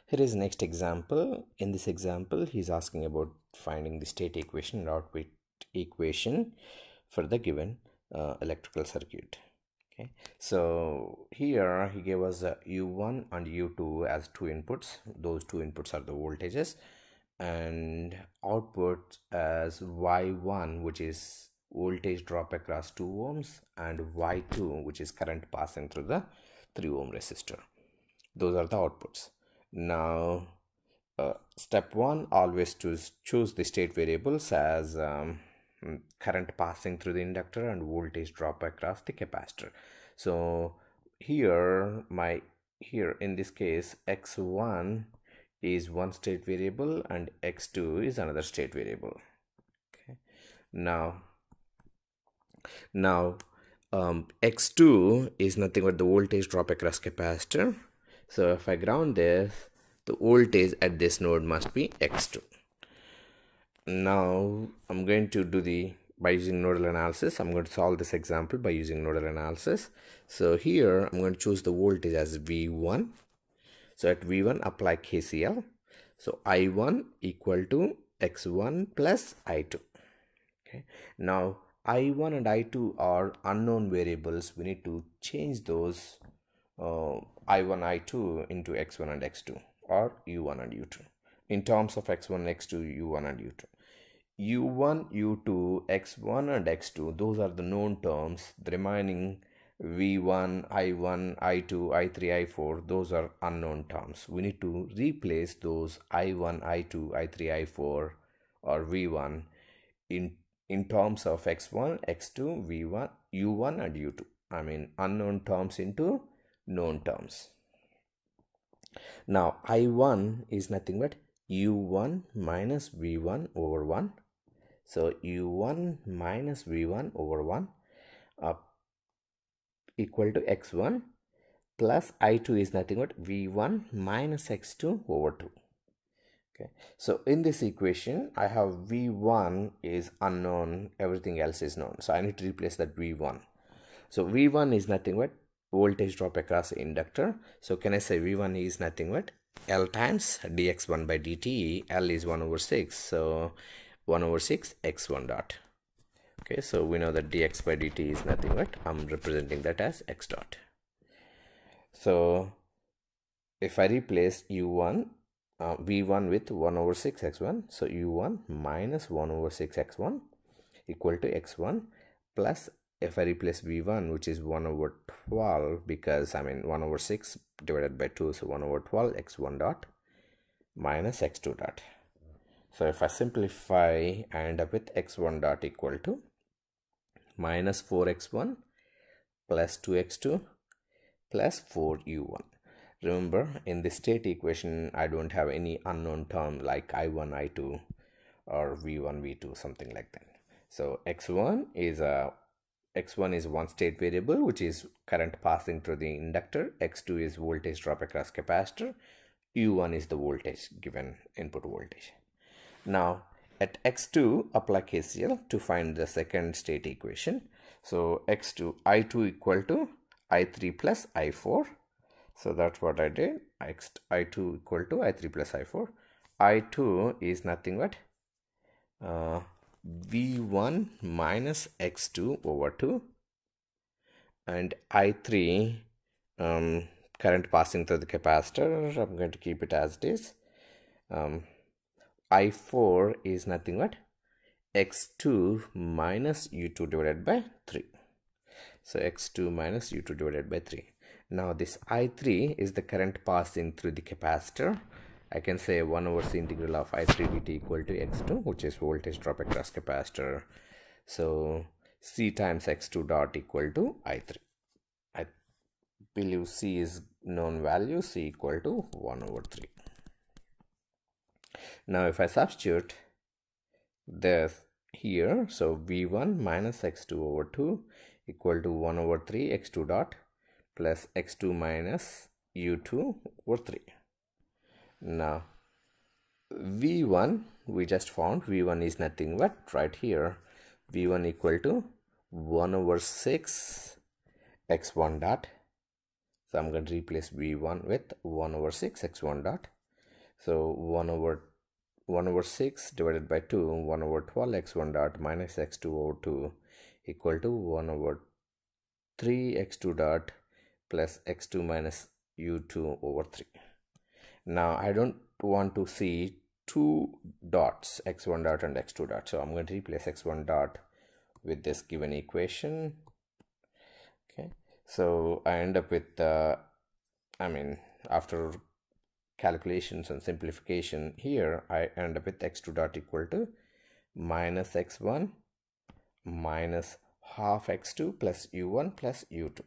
Here is next example. In this example, he's asking about finding the state equation and output equation for the given electrical circuit. Okay, so here he gave us U1 and U2 as two inputs. Those two inputs are the voltages, and output as Y1, which is voltage drop across 2 ohms, and Y2, which is current passing through the 3 ohm resistor. Those are the outputs. Now step 1, always choose the state variables as current passing through the inductor and voltage drop across the capacitor. So here in this case, x1 is one state variable and x2 is another state variable. Okay, now x2 is nothing but the voltage drop across capacitor. So if I ground this, the voltage at this node must be x2. Now I'm going to do by using nodal analysis. I'm going to solve this example by using nodal analysis. So here I'm going to choose the voltage as V1. So at V1 apply KCL. So I1 equal to x1 plus I2. Okay, now I1 and I2 are unknown variables. We need to change those I1, I2 into x1 and x2, or u1 and u2. In terms of x1, x2, u1 and u2. u1, u2, x1 and x2, those are the known terms. The remaining v1, i1, i2, i3, i4, those are unknown terms. We need to replace those i1, i2, i3, i4 or v1 in terms of x1, x2, v1, u1 and u2. I mean unknown terms into known terms. Now I1 is nothing but u1 minus v1 over 1. So u1 minus v1 over 1 equal to x1, plus I2 is nothing but v1 minus x2 over 2. Okay, so in this equation I have v1 is unknown, everything else is known, so I need to replace that v1. So v1 is nothing but voltage drop across the inductor. So can I say v1 is nothing but L times dx1 by dt. L is 1 over 6, so 1 over 6 x1 dot. Okay, so we know that dx by dt is nothing but, I'm representing that as x dot. So if I replace u1 v1 with 1 over 6 x1, so u1 minus 1 over 6 x1 equal to x1, plus if I replace v1, which is 1 over 12, because I mean 1 over 6 divided by 2, so 1 over 12 x1 dot minus x2 dot. So if I simplify, I end up with x1 dot equal to minus 4x1 plus 2x2 plus 4u1. Remember, in the state equation I don't have any unknown term like i1, i2 or v1, v2, something like that. So x1 is one state variable, which is current passing through the inductor. x2 is voltage drop across capacitor. u1 is the voltage, given input voltage. Now at x2 apply KCL to find the second state equation. So I2 equal to I3 plus I4. So that's what I did. I2 equal to I3 plus I4. I2 is nothing but V1 minus x2 over 2, and I3 current passing through the capacitor, I'm going to keep it as it is. I4 is nothing but x2 minus u2 divided by 3. So x2 minus u2 divided by 3. Now this I3 is the current passing through the capacitor. I can say 1 over c integral of I3 dt equal to x2, which is voltage drop across capacitor. So c times x2 dot equal to I3. I believe c is known value, c equal to 1 over 3. Now if I substitute this here, so v1 minus x2 over 2 equal to 1 over 3 x2 dot plus x2 minus u2 over 3. Now v1 we just found, v1 is nothing but right here, v1 equal to 1 over 6 x1 dot. So I'm going to replace v1 with 1 over 6 x1 dot So 1 over 6 divided by 2, 1 over 12 x1 dot minus x2 over 2 equal to 1 over 3 x2 dot plus x2 minus u2 over 3. Now I don't want to see two dots, x1 dot and x2 dot, so I'm going to replace x1 dot with this given equation. Okay, so I end up with after calculations and simplification here, I end up with x2 dot equal to minus x1 minus half x2 plus u1 plus u2.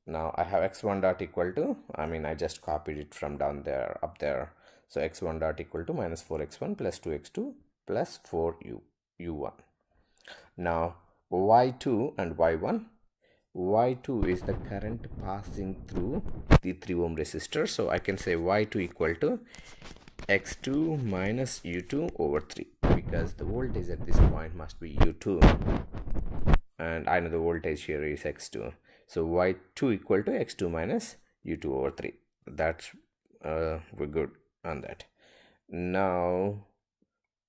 Now I have x1 dot equal to, I just copied it from down there up there, so x1 dot equal to minus 4x1 plus 2x2 plus 4u1. Now y2 and y2 is the current passing through the 3 ohm resistor, so I can say y2 equal to x2 minus u2 over 3, because the voltage at this point must be u2 and I know the voltage here is x2, so y2 equal to x2 minus u2 over 3. That's we're good on that. Now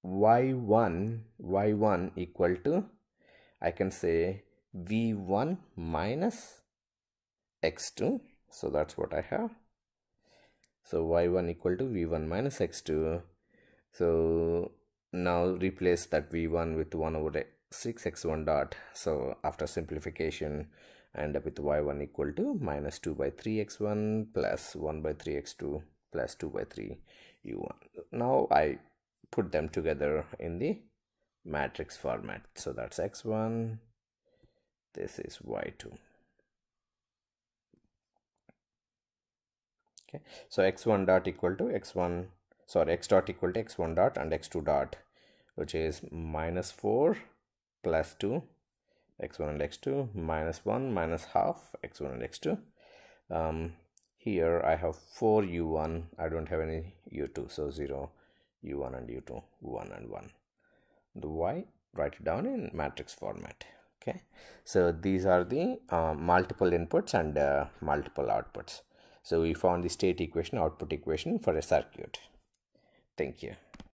y1 equal to, I can say v1 minus x2, so that's what I have. So y1 equal to v1 minus x2. So now replace that v1 with 1 over 6 x1 dot, so after simplification I end up with y1 equal to minus 2 by 3 x1 plus 1 by 3 x2 plus 2 by 3 u1. Now I put them together in the matrix format, so that's x1, this is y2. Okay, so x1 dot equal to x dot equal to x1 dot and x2 dot, which is minus 4 plus 2 x1 and x2 minus 1 minus half x1 and x2. Here I have 4 u1, I don't have any u2, so 0 u1 and u2, 1 and 1. The y, write it down in matrix format. Okay, so these are the multiple inputs and multiple outputs. So we found the state equation, output equation for a circuit. Thank you.